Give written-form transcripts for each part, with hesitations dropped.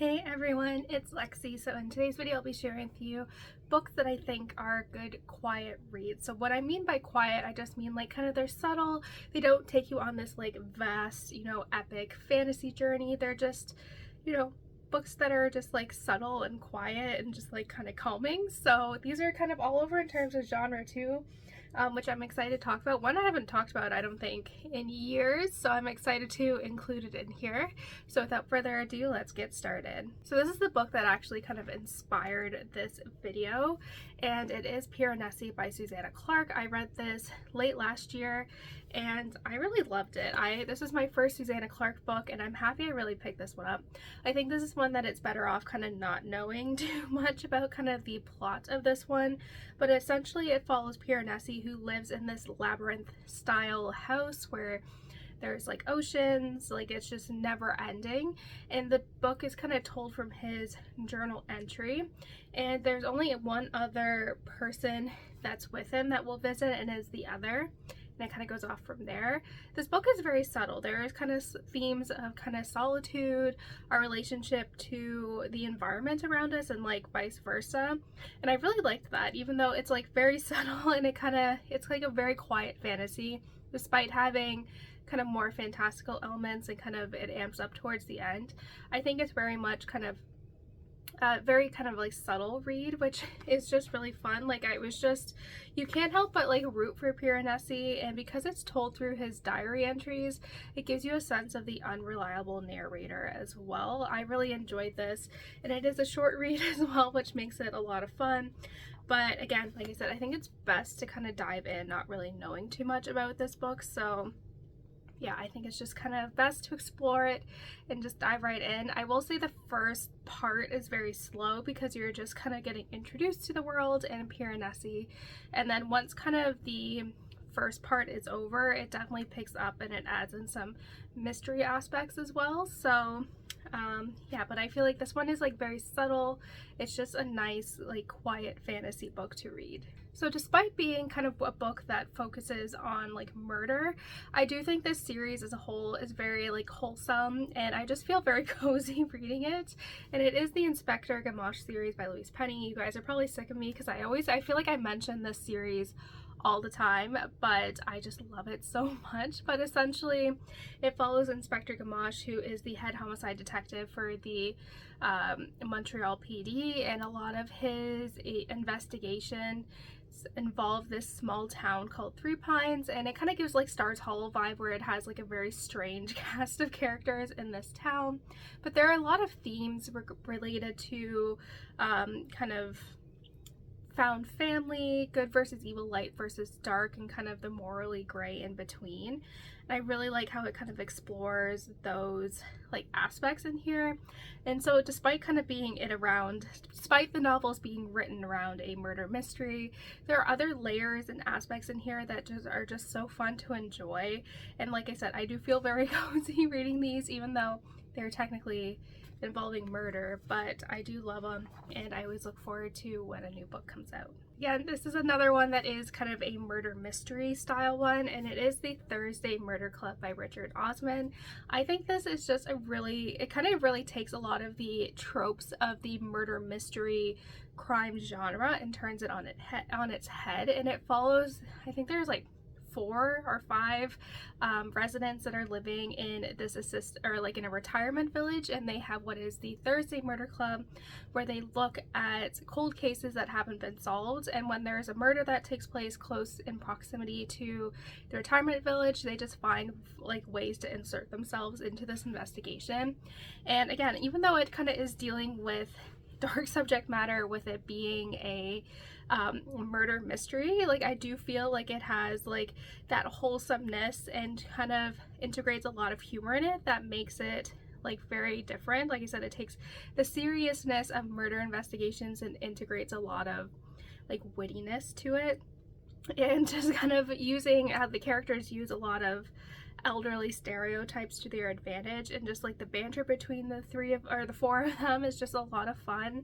Hey everyone, it's Lexie. So in today's video I'll be sharing with you books that I think are good quiet reads. So what I mean by quiet, I just mean like kind of they're subtle. They don't take you on this like vast, epic fantasy journey. They're just, books that are just like subtle and quiet and just like kind of calming. So these are kind of all over in terms of genre too. Which I'm excited to talk about. One I haven't talked about, I don't think, in years, so I'm excited to include it in here. So without further ado, let's get started. So this is the book that actually kind of inspired this video, and it is Piranesi by Susanna Clarke. I read this late last year, and I really loved it. This is my first Susanna Clarke book, and I'm happy I really picked this one up. I think this is one that it's better off kind of not knowing too much about kind of the plot of this one, but essentially it follows Piranesi, who lives in this labyrinth style house where there's like oceans, like it's just never ending, and the book is kind of told from his journal entry, and there's only one other person that's with him that will visit, and is the other, and it kind of goes off from there. This book is very subtle. There is kind of themes of kind of solitude, our relationship to the environment around us, and like vice versa. And I really liked that, even though it's like very subtle and it's like a very quiet fantasy, despite having kind of more fantastical elements and kind of it amps up towards the end. I think it's very much kind of very kind of like subtle read, which is just really fun. Like you can't help but like root for Piranesi, and because it's told through his diary entries, it gives you a sense of the unreliable narrator as well. I really enjoyed this, and it is a short read as well, which makes it a lot of fun. But again, like I said, I think it's best to kind of dive in not really knowing too much about this book. So yeah, I think it's just kind of best to explore it and just dive right in. I will say the first part is very slow because you're just kind of getting introduced to the world and Piranesi, and then once kind of the first part is over, it definitely picks up and it adds in some mystery aspects as well. So yeah, but I feel like this one is like very subtle. It's just a nice like quiet fantasy book to read. So despite being kind of a book that focuses on like murder, I do think this series as a whole is very like wholesome, and I just feel very cozy reading it. And it is the Inspector Gamache series by Louise. You guys are probably sick of me because I feel like I mention this series all the time, but I just love it so much. But essentially it follows Inspector Gamache, who is the head homicide detective for the Montreal PD, and a lot of his investigation involve this small town called Three Pines, and it kind of gives like Stars Hollow vibe, where it has like a very strange cast of characters in this town. But there are a lot of themes related to kind of found family, good versus evil, light versus dark, and kind of the morally gray in between. And I really like how it kind of explores those like aspects in here. And so despite the novels being written around a murder mystery, there are other layers and aspects in here that are just so fun to enjoy. And like I said, I do feel very cozy reading these, even though they're technically involving murder, but I do love them, and I always look forward to when a new book comes out. Again, this is another one that is kind of a murder mystery style one, and it is the Thrusday Murder Club by Richard Osman. I think this is just it kind of really takes a lot of the tropes of the murder mystery crime genre and turns it on its head, and it follows, I think there's like 4 or 5 residents that are living in this in a retirement village, and they have what is the Thrusday Murder Club, where they look at cold cases that haven't been solved, and when there's a murder that takes place close in proximity to the retirement village, they just find like ways to insert themselves into this investigation. And again, even though it kind of is dealing with dark subject matter, with it being a murder mystery, like I do feel like it has like that wholesomeness and kind of integrates a lot of humor in it that makes it like very different. Like I said, it takes the seriousness of murder investigations and integrates a lot of like wittiness to it, and just kind of using the characters use a lot of elderly stereotypes to their advantage, and just like the banter between the 4 of them is just a lot of fun.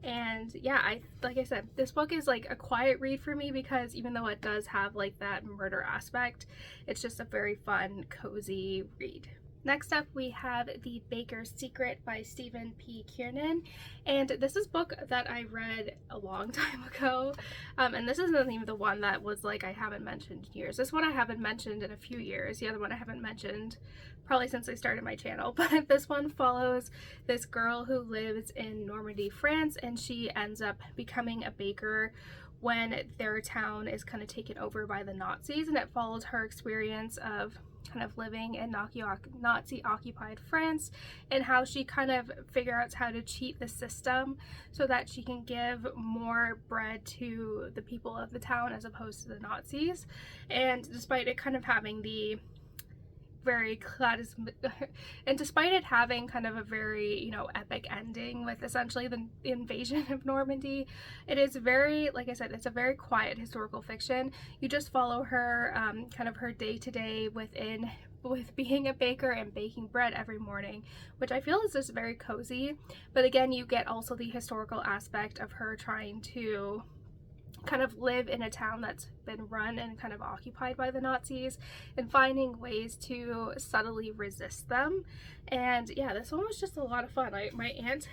And yeah, like I said, this book is like a quiet read for me, because even though it does have like that murder aspect, it's just a very fun, cozy read. Next up, we have The Baker's Secret by Stephen P. Kiernan, and this is a book that I read a long time ago, and this isn't even the one that was like I haven't mentioned in years. This one I haven't mentioned in a few years. The other one I haven't mentioned probably since I started my channel, but this one follows this girl who lives in Normandy, France, and she ends up becoming a baker when their town is kind of taken over by the Nazis, and it follows her experience of kind of living in Nazi-occupied France and how she kind of figures out how to cheat the system so that she can give more bread to the people of the town as opposed to the Nazis. And despite it kind of having the very and despite it having kind of a very, you know, epic ending with essentially the invasion of Normandy, it is very, like I said, it's a very quiet historical fiction. You just follow her kind of her day-to-day with being a baker and baking bread every morning, which I feel is just very cozy. But again, you get also the historical aspect of her trying to kind of live in a town that's been run and kind of occupied by the Nazis and finding ways to subtly resist them. And yeah, this one was just a lot of fun. My aunt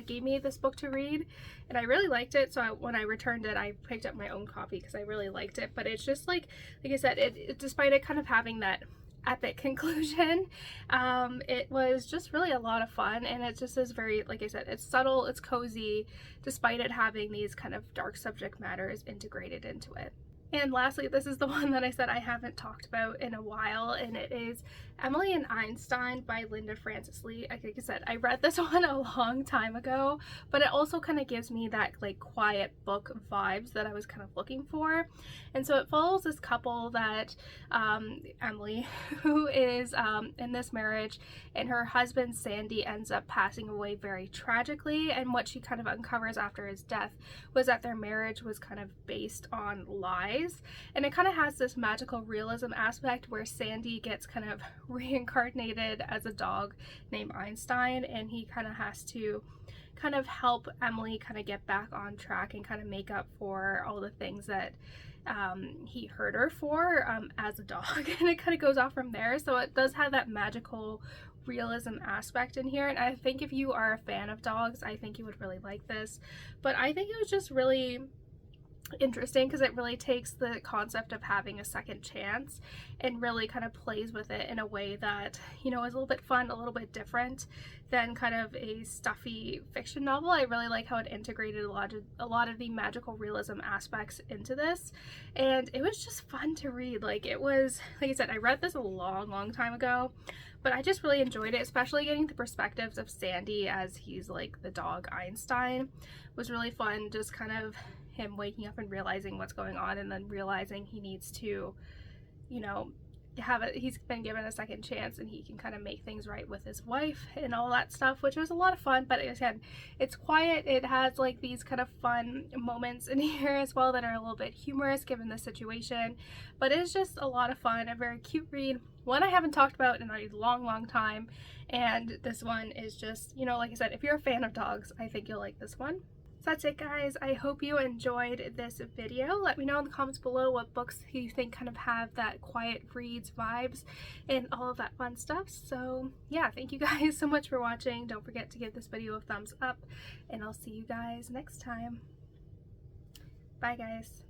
gave me this book to read and I really liked it, so when I returned it I picked up my own copy because I really liked it. But it's just like I said, despite it kind of having that epic conclusion, it was just really a lot of fun, and it just is very, like I said, it's subtle, it's cozy, despite it having these kind of dark subject matters integrated into it. And lastly, this is the one that I said I haven't talked about in a while, and it is Emily and Einstein by Linda Francis Lee. Like I said, I read this one a long time ago, but it also kind of gives me that like quiet book vibes that I was kind of looking for. And so it follows this couple that Emily, who is in this marriage, and her husband Sandy ends up passing away very tragically, and what she kind of uncovers after his death was that their marriage was kind of based on lies. And it kind of has this magical realism aspect where Sandy gets kind of reincarnated as a dog named Einstein, and he kind of has to kind of help Emily kind of get back on track and kind of make up for all the things that he hurt her for as a dog. And it kind of goes off from there. So it does have that magical realism aspect in here, and I think if you are a fan of dogs, I think you would really like this. But I think it was just really interesting because it really takes the concept of having a second chance and really kind of plays with it in a way that, you know, is a little bit fun, a little bit different than kind of a stuffy fiction novel. I really like how it integrated a lot of the magical realism aspects into this, and it was just fun to read. Like, it was, like I said, I read this a long time ago, but I just really enjoyed it, especially getting the perspectives of Sandy as he's like the dog Einstein was really fun. Just kind of him waking up and realizing what's going on, and then realizing he needs to, you know, he's been given a second chance and he can kind of make things right with his wife and all that stuff, which was a lot of fun. But like I said, it's quiet. It has like these kind of fun moments in here as well that are a little bit humorous given the situation, but it's just a lot of fun, a very cute read, one I haven't talked about in a long time. And this one is just, you know, like I said, if you're a fan of dogs, I think you'll like this one. So that's it, guys. I hope you enjoyed this video. Let me know in the comments below what books you think kind of have that quiet reads vibes and all of that fun stuff. So yeah, thank you guys so much for watching. Don't forget to give this video a thumbs up, and I'll see you guys next time. Bye, guys.